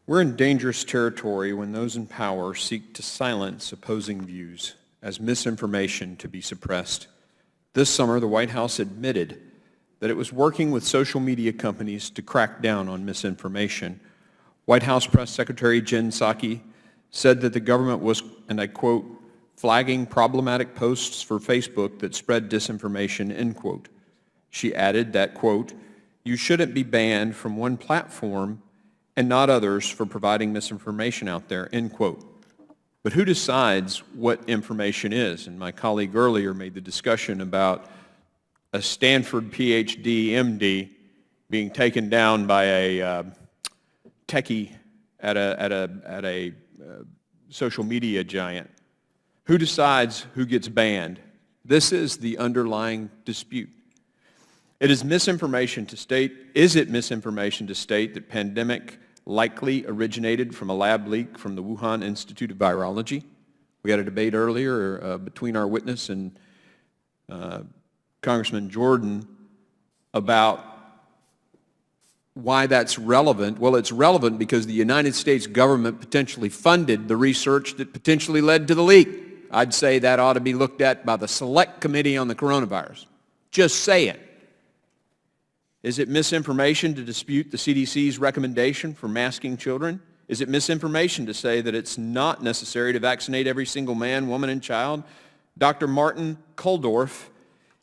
We're in dangerous territory when those in power seek to silence opposing views as misinformation to be suppressed. This summer, the White House admitted that it was working with social media companies to crack down on misinformation. White House Press Secretary Jen Psaki said that the government was, and I quote, flagging problematic posts for Facebook that spread disinformation, end quote. She added that, quote, you shouldn't be banned from one platform and not others for providing misinformation out there, end quote. But who decides what information is? And my colleague earlier made the discussion about a Stanford PhD, MD, being taken down by a techie at a social media giant. Who decides who gets banned? This is the underlying dispute. Is it misinformation to state that pandemic likely originated from a lab leak from the Wuhan Institute of Virology? We had a debate earlier between our witness and Congressman Jordan about why that's relevant. Well, it's relevant because the United States government potentially funded the research that potentially led to the leak. I'd say that ought to be looked at by the Select Committee on the Coronavirus. Just say it. Is it misinformation to dispute the CDC's recommendation for masking children? Is it misinformation to say that it's not necessary to vaccinate every single man, woman, and child? Dr. Martin Kulldorff,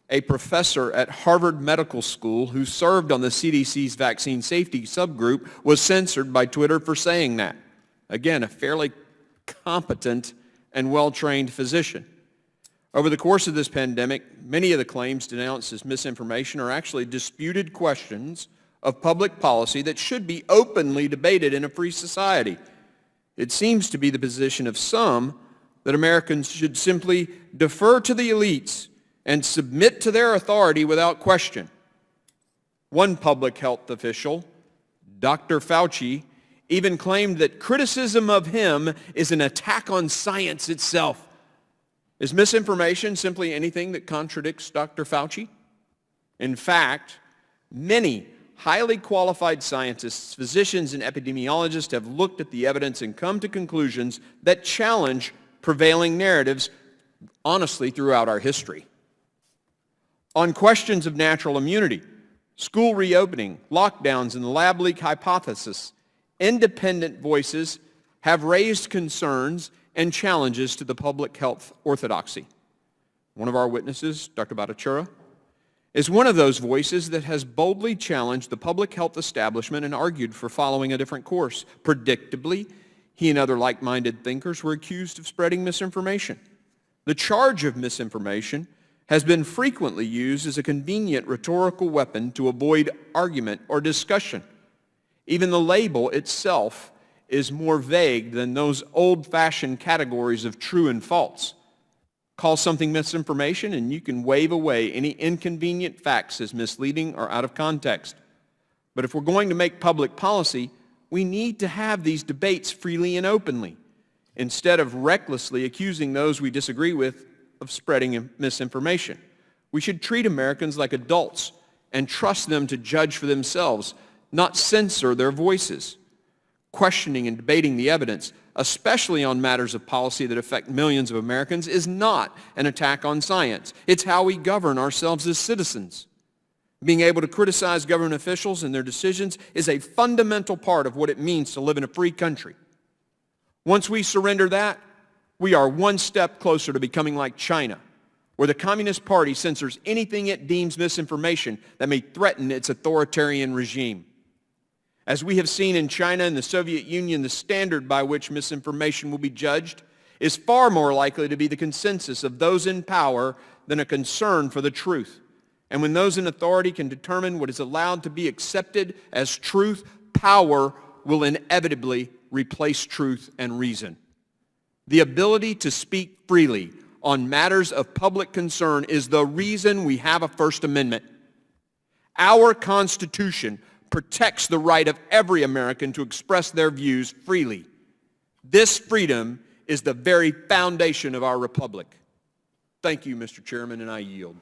a professor at Harvard Medical School who served on the CDC's vaccine safety subgroup, was censored by Twitter for saying that. Again, a fairly competent and well-trained physician. Over the course of this pandemic, many of the claims denounced as misinformation are actually disputed questions of public policy that should be openly debated in a free society. It seems to be the position of some that Americans should simply defer to the elites and submit to their authority without question. One public health official, Dr. Fauci, even claimed that criticism of him is an attack on science itself. Is misinformation simply anything that contradicts Dr. Fauci? In fact, many highly qualified scientists, physicians, and epidemiologists have looked at the evidence and come to conclusions that challenge prevailing narratives, honestly, throughout our history. On questions of natural immunity, school reopening, lockdowns, and the lab leak hypothesis, independent voices have raised concerns and challenges to the public health orthodoxy. One of our witnesses, Dr. Bhattacharya, is one of those voices that has boldly challenged the public health establishment and argued for following a different course. Predictably, he and other like-minded thinkers were accused of spreading misinformation. The charge of misinformation has been frequently used as a convenient rhetorical weapon to avoid argument or discussion. Even the label itself is more vague than those old-fashioned categories of true and false. Call something misinformation and you can wave away any inconvenient facts as misleading or out of context. But if we're going to make public policy, we need to have these debates freely and openly, instead of recklessly accusing those we disagree with of spreading misinformation. We should treat Americans like adults and trust them to judge for themselves, not censor their voices. Questioning and debating the evidence, especially on matters of policy that affect millions of Americans, is not an attack on science. It's how we govern ourselves as citizens. Being able to criticize government officials and their decisions is a fundamental part of what it means to live in a free country. Once we surrender that, we are one step closer to becoming like China, where the Communist Party censors anything it deems misinformation that may threaten its authoritarian regime. As we have seen in China and the Soviet Union, the standard by which misinformation will be judged is far more likely to be the consensus of those in power than a concern for the truth. And when those in authority can determine what is allowed to be accepted as truth, power will inevitably replace truth and reason. The ability to speak freely on matters of public concern is the reason we have a First Amendment. Our Constitution protects the right of every American to express their views freely. This freedom is the very foundation of our republic. Thank you, Mr. Chairman, and I yield.